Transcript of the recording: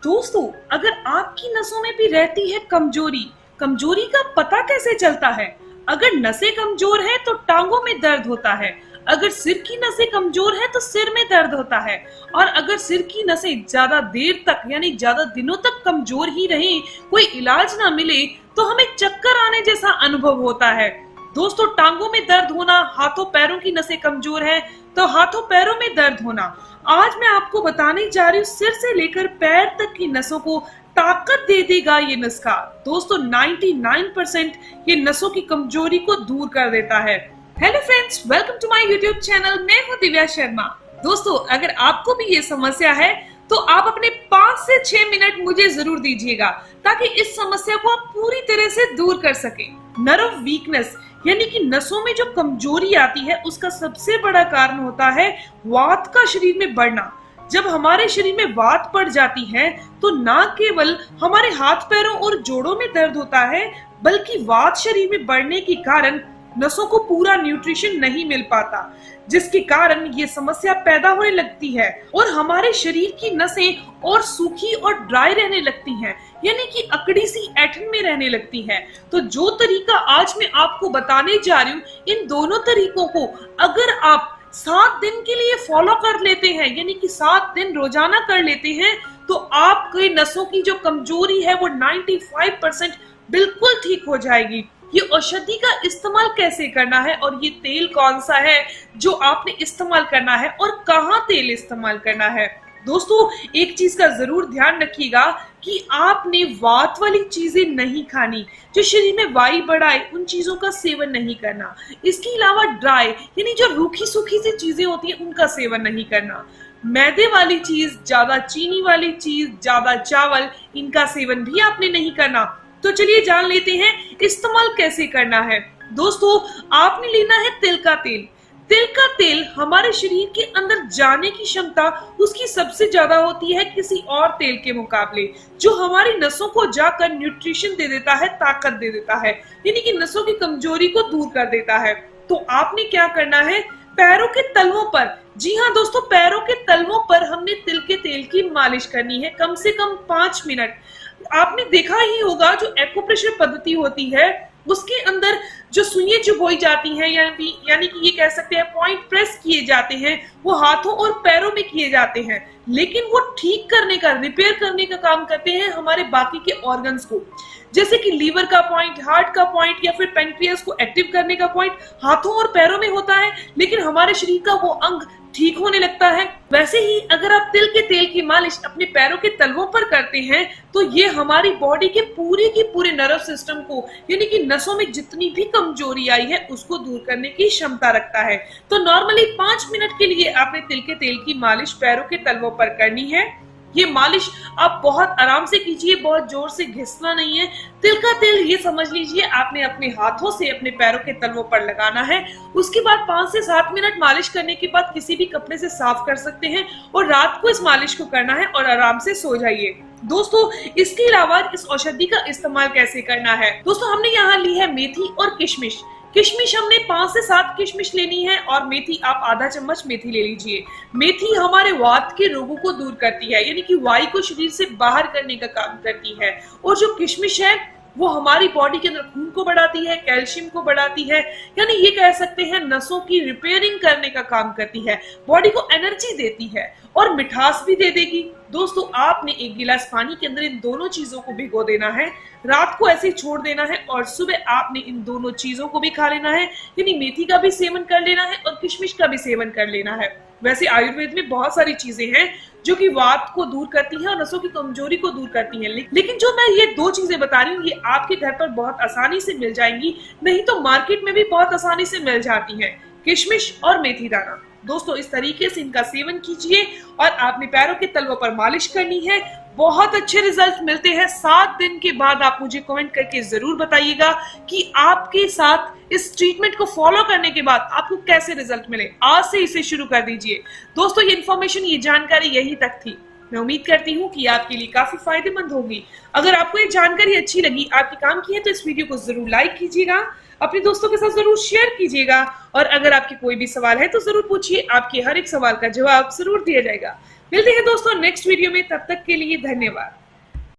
दोस्तों, अगर आपकी नसों में भी रहती है कमजोरी, कमजोरी का पता कैसे चलता है? अगर नसें कमजोर है तो टांगों में दर्द होता है, अगर सिर की नसें कमजोर है तो सिर में दर्द होता है, और अगर सिर की नसें ज्यादा देर तक यानी ज्यादा दिनों तक कमजोर ही रहे, कोई इलाज ना मिले, तो हमें चक्कर आने जैसा अनुभव होता है। दोस्तों, टांगों में दर्द होना, हाथों पैरों की नसें कमजोर है तो हाथों पैरों में दर्द होना। आज मैं आपको बताने जा रही हूँ सिर से लेकर पैर तक की नसों को ताकत दे देगा ये नुस्खा। दोस्तों, 99% ये नसों की कमजोरी को दूर कर देता है। Hello friends, welcome to my YouTube channel. मैं हूँ दिव्या शर्मा। दोस्तों, अगर आपको भी ये समस्या है तो आप अपने 5 से 6 मिनट मुझे जरूर दीजिएगा ताकि इस समस्या को आप पूरी तरह से दूर कर सके। नर्व वीकनेस यानी कि नसों में जो कमजोरी आती है उसका सबसे बड़ा कारण होता है वात का शरीर में बढ़ना। जब हमारे शरीर में वात बढ़ जाती है तो ना केवल हमारे हाथ पैरों और जोड़ों में दर्द होता है, बल्कि वात शरीर में बढ़ने के कारण नसों को पूरा न्यूट्रिशन नहीं मिल पाता, जिसके कारण ये समस्या पैदा होने लगती है और हमारे शरीर की नसें और सूखी और ड्राई रहने लगती हैं, यानी कि अकड़ी सी ऐंठन में रहने लगती है। तो जो तरीका आज मैं आपको बताने जा रही हूँ, इन दोनों तरीकों को अगर आप 7 दिन के लिए फॉलो कर लेते हैं, यानी कि 7 दिन रोजाना कर लेते हैं, तो आपके नसों की जो कमजोरी है वो 95% बिल्कुल ठीक हो जाएगी। ये औषधि का इस्तेमाल कैसे करना है और ये तेल कौन सा है जो आपने इस्तेमाल करना है और कहाँ तेल इस्तेमाल करना है। दोस्तों, एक चीज का जरूर ध्यान रखिएगा कि आपने वात वाली चीजें नहीं खानी, जो शरीर में वायु बढ़ाए उन चीजों का सेवन नहीं करना। इसके अलावा ड्राई यानी जो रूखी सूखी सी चीजें होती है उनका सेवन नहीं करना। मैदे वाली चीज, ज्यादा चीनी वाली चीज, ज्यादा चावल, इनका सेवन भी आपने नहीं करना। तो चलिए जान लेते हैं इस्तेमाल कैसे करना है। दोस्तों, आपने लेना है तिल का तेल। तिल का तेल हमारे शरीर के अंदर जाने की क्षमता उसकी सबसे ज्यादा होती है किसी और तेल के मुकाबले, जो हमारी नसों को जाकर न्यूट्रिशन दे देता है, ताकत दे देता है, यानी कि नसों की कमजोरी को दूर कर देता है। तो आपने क्या करना है, पैरों के तलवों पर, जी हाँ दोस्तों, पैरों के तलवों पर हमने तिल के तेल की मालिश करनी है कम से कम 5 मिनट। आपने देखा ही होगा जो एक्यूप्रेशर पद्धति होती है उसके अंदर जो सुइयां चुभोई जाती हैं, यानी कि ये कह सकते हैं पॉइंट प्रेस किए जाते हैं, वो हाथों और पैरों में किए जाते हैं, लेकिन वो ठीक करने का, रिपेयर करने का काम करते हैं हमारे बाकी के ऑर्गन्स को, जैसे कि लीवर का पॉइंट, हार्ट का पॉइंट या फिर पेनक्रियास को एक्टिव करने का पॉइंट हाथों और पैरों में होता है, लेकिन हमारे शरीर का वो अंग ठीक होने लगता है। वैसे ही अगर आप तिल के तेल की मालिश अपने पैरों के तलवों पर करते हैं तो ये हमारी बॉडी के पूरे नर्व सिस्टम को, यानी कि नसों में जितनी भी कमजोरी आई है उसको दूर करने की क्षमता रखता है। तो नॉर्मली 5 मिनट के लिए आपने तिल के तेल की मालिश पैरों के तलवों पर करनी है। ये मालिश आप बहुत आराम से कीजिए, बहुत जोर से घिसना नहीं है। तिल का तेल ये समझ लीजिए आपने अपने हाथों से अपने पैरों के तलवों पर लगाना है। उसके बाद 5 से 7 मिनट मालिश करने के बाद किसी भी कपड़े से साफ कर सकते हैं और रात को इस मालिश को करना है और आराम से सो जाइए। दोस्तों, इसके अलावा इस औषधि का इस्तेमाल कैसे करना है। दोस्तों, हमने यहाँ ली है मेथी और किशमिश। किशमिश हमने 5 से 7 किशमिश लेनी है और मेथी आप आधा चम्मच मेथी ले लीजिए। मेथी हमारे वात के रोगों को दूर करती है, यानी कि वायु को शरीर से बाहर करने का काम करती है, और जो किशमिश है वो हमारी बॉडी के अंदर खून को बढ़ाती है, कैल्शियम को बढ़ाती है, यानी ये कह सकते हैं नसों की रिपेयरिंग करने का काम करती है, बॉडी को एनर्जी देती है और मिठास भी दे देगी। दोस्तों, आपने 1 गिलास पानी के अंदर इन दोनों चीजों को भिगो देना है, रात को ऐसे ही छोड़ देना है और सुबह आपने इन दोनों चीजों को भी खा लेना है, यानी मेथी का भी सेवन कर लेना है और किशमिश का भी सेवन कर लेना है। वैसे आयुर्वेद में बहुत सारी चीजें हैं जो कि वात को दूर करती हैं और नसों की कमजोरी को दूर करती हैं, लेकिन जो मैं ये 2 चीजें बता रही हूँ ये आपके घर पर बहुत आसानी से मिल जाएंगी, नहीं तो मार्केट में भी बहुत आसानी से मिल जाती हैं, किशमिश और मेथी दाना। दोस्तों, इस तरीके से इनका सेवन कीजिए और आपने पैरों के तलवों पर मालिश करनी है। बहुत अच्छे रिजल्ट मिलते हैं। 7 दिन के बाद आप मुझे कमेंट करके जरूर बताइएगा कि आपके साथ इस ट्रीटमेंट को फॉलो करने के बाद आपको कैसे रिजल्ट मिले। आज से इसे शुरू कर दीजिए। दोस्तों, ये इन्फॉर्मेशन, ये जानकारी यहीं तक थी। मैं उम्मीद करती हूँ कि आपके लिए काफी फायदेमंद होगी। अगर आपको ये जानकारी अच्छी लगी, आपके काम की है, तो इस वीडियो को जरूर लाइक कीजिएगा, अपने दोस्तों के साथ जरूर शेयर कीजिएगा, और अगर आपके कोई भी सवाल है तो जरूर पूछिए, आपके हर एक सवाल का जवाब जरूर दिया जाएगा। मिलते हैं दोस्तों नेक्स्ट वीडियो में, तब तक के लिए धन्यवाद।